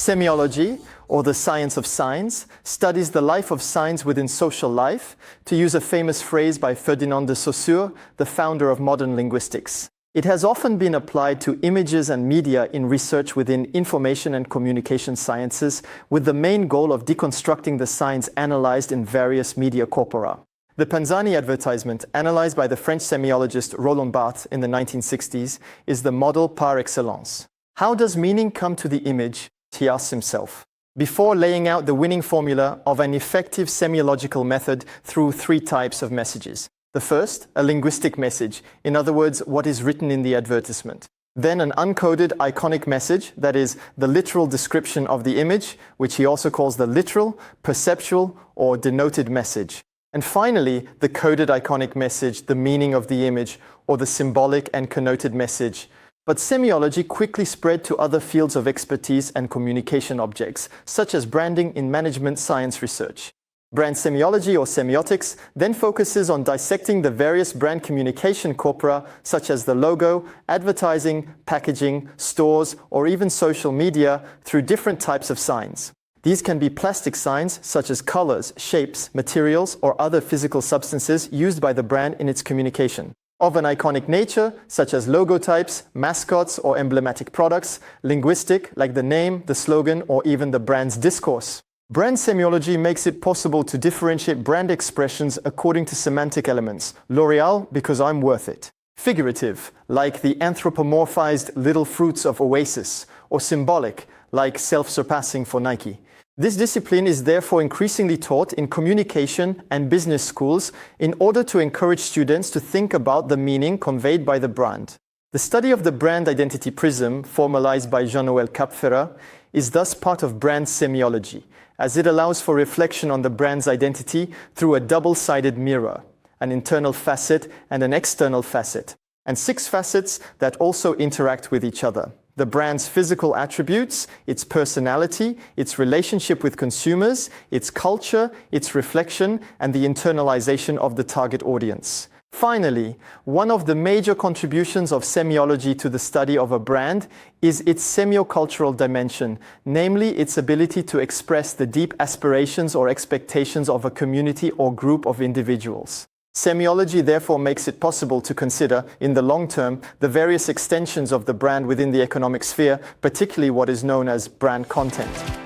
Semiology, or the science of signs, studies the life of signs within social life, to use a famous phrase by Ferdinand de Saussure, the founder of modern linguistics. It has often been applied to images and media in research within information and communication sciences, with the main goal of deconstructing the signs analyzed in various media corpora. The Panzani advertisement, analyzed by the French semiologist Roland Barthes in the 1960s, is the model par excellence. How does meaning come to the image? He asks himself, before laying out the winning formula of an effective semiological method through three types of messages. The first, a linguistic message, in other words, what is written in the advertisement. Then an uncoded iconic message, that is, the literal description of the image, which he also calls the literal, perceptual, or denoted message. And finally, the coded iconic message, the meaning of the image, or the symbolic and connoted message. But semiology quickly spread to other fields of expertise and communication objects, such as branding in management science research. Brand semiology, or semiotics, then focuses on dissecting the various brand communication corpora, such as the logo, advertising, packaging, stores, or even social media, through different types of signs. These can be plastic signs, such as colors, shapes, materials, or other physical substances used by the brand in its communication. Of an iconic nature, such as logotypes, mascots, or emblematic products. Linguistic, like the name, the slogan, or even the brand's discourse. Brand semiology makes it possible to differentiate brand expressions according to semantic elements. L'Oréal, because I'm worth it. Figurative, like the anthropomorphized little fruits of Oasis. Or symbolic, like self-surpassing for Nike. This discipline is therefore increasingly taught in communication and business schools in order to encourage students to think about the meaning conveyed by the brand. The study of the brand identity prism, formalized by Jean-Noël Capferrat, is thus part of brand semiology, as it allows for reflection on the brand's identity through a double-sided mirror, an internal facet and an external facet, and 6 facets that also interact with each other. The brand's physical attributes, its personality, its relationship with consumers, its culture, its reflection, and the internalization of the target audience. Finally, one of the major contributions of semiology to the study of a brand is its semiocultural dimension, namely its ability to express the deep aspirations or expectations of a community or group of individuals. Semiology therefore makes it possible to consider, in the long term, the various extensions of the brand within the economic sphere, particularly what is known as brand content.